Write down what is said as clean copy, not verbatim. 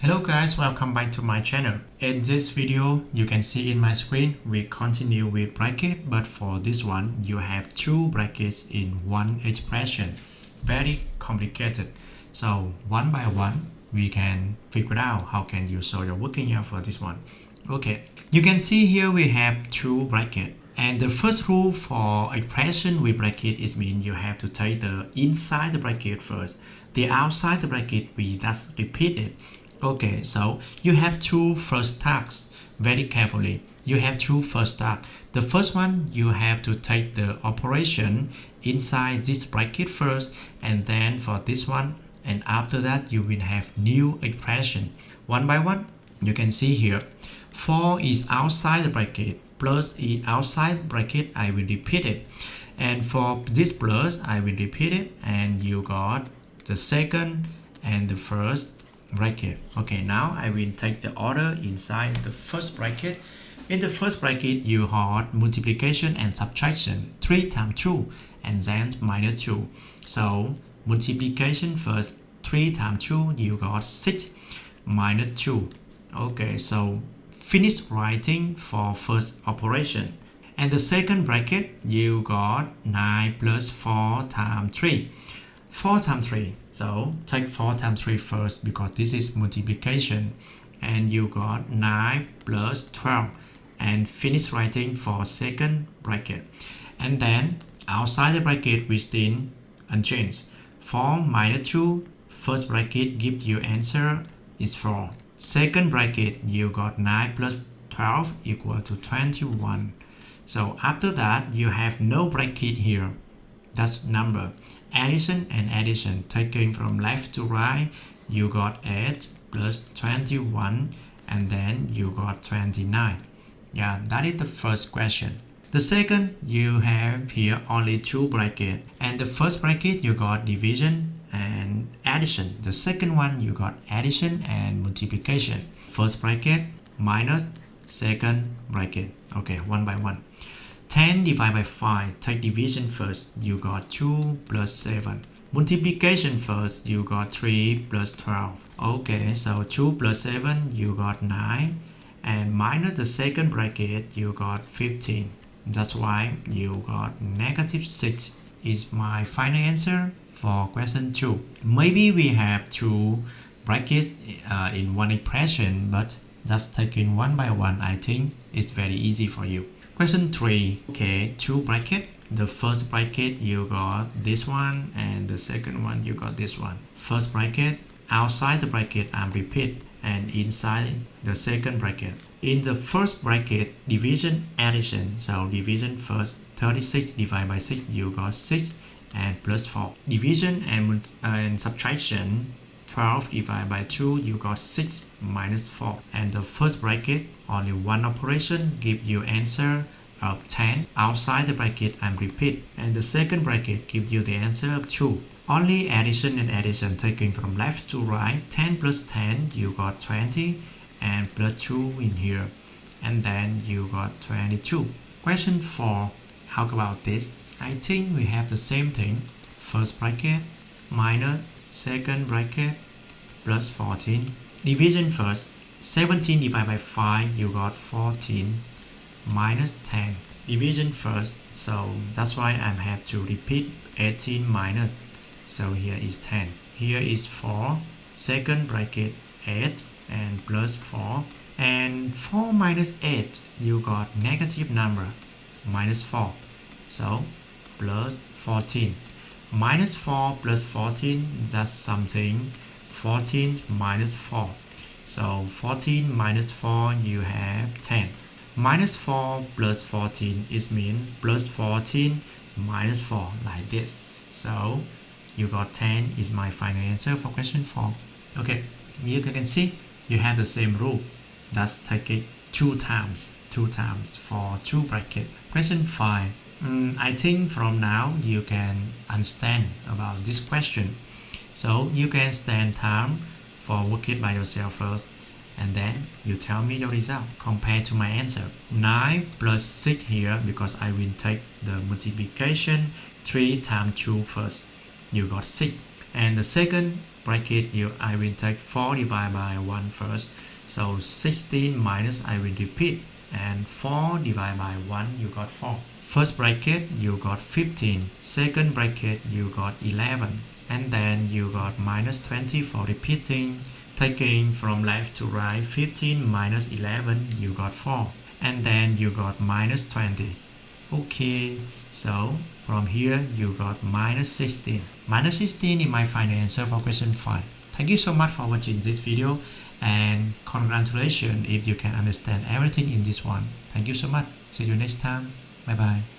Hello guys, welcome back to my channel. In this video, you can see in my screen, we continue with bracket, but for this one, you have two brackets in one expression. Very complicated. So one by one, we can figure out how can you solve your working out for this one. Okay, you can see here we have two brackets. And the first rule for expression with bracket is mean you have to take the inside the bracket first. The outside the bracket, we just repeat it. Okay, so you have two first tasks. Very carefully, you have two first tasks. The first one, you have to take the operation inside this bracket first, and then for this one, and after that you will have new expression. One by one, you can see here 4 is outside the bracket, plus is outside bracket, I will repeat it, and for this plus I will repeat it, and you got the second and the first bracket. Okay, now I will take the order inside the first bracket. In the first bracket, you have multiplication and subtraction, 3 times 2 and then minus 2. So multiplication first, 3 times 2, you got 6 minus 2. Okay, so finish writing for first operation. And the second bracket, you got 9 plus 4 times 3. 4 times 3. So take 4 times 3 first because this is multiplication. And you got 9 plus 12. And finish writing for second bracket. And then outside the bracket we still unchanged. 4 minus 2. First bracket give you answer is 4. Second bracket you got 9 plus 12 equal to 21. So after that you have no bracket here. That's number. Addition and addition, taking from left to right, you got 8 plus 21 and then you got 29. Yeah, that is the first question. The second, you have here only two brackets, and the first bracket you got division and addition. The second one you got addition and multiplication. First bracket minus second bracket. Okay, one by one. 10 divided by 5, take division first, you got 2 plus 7. Multiplication first, you got 3 plus 12. Okay, so 2 plus 7, you got 9. And minus the second bracket, you got 15. That's why you got negative 6 is my final answer for question 2. Maybe we have two brackets in one expression, but just taking one by one, I think it's very easy for you. Question 3. Okay, two bracket. The first bracket you got this one and the second one you got this one. First bracket, outside the bracket I'm repeat, and inside the second bracket. In the first bracket, division addition. So division first, 36 divided by 6 you got 6 and plus 4. Division and subtraction, 12 divided by 2 you got 6 minus 4. And the first bracket, only one operation give you answer of 10. Outside the bracket I'm repeat, and the second bracket give you the answer of 2. Only addition and addition, taking from left to right. 10 plus 10 you got 20 and plus 2 in here, and then you got 22. Question 4. How about this? I think we have the same thing. First bracket minus second bracket plus 14. Division first, 17 divided by 5 you got 14 minus 10. Division first, so that's why I have to repeat 18 minus. So here is 10. Here is 4. Second bracket 8 and plus 4. And 4 minus 8 you got negative number minus 4. So plus 14. Minus 4 plus 14, that's something. 14 minus 4. So 14 minus 4 you have 10. Minus 4 plus 14 is mean plus 14 minus 4 like this. So you got 10 is my final answer for question 4. Okay, you can see you have the same rule. That's take it two times for two bracket. Question 5. I think from now you can understand about this question. So you can spend time for working by yourself first, and then you tell me your result compared to my answer. 9 plus 6 here, because I will take the multiplication 3 times 2 first. You got 6. And the second bracket, I will take 4 divided by 1 first. So 16 minus, I will repeat, and 4 divided by 1, you got 4. First bracket, you got 15. Second bracket, you got 11. And then you got minus 20 for repeating. Taking from left to right, 15 minus 11, you got 4. And then you got minus 20. Okay, so from here you got minus 16. Minus 16 is my final answer for question 5. Thank you so much for watching this video, and congratulations if you can understand everything in this one. Thank you so much. See you next time. Bye bye.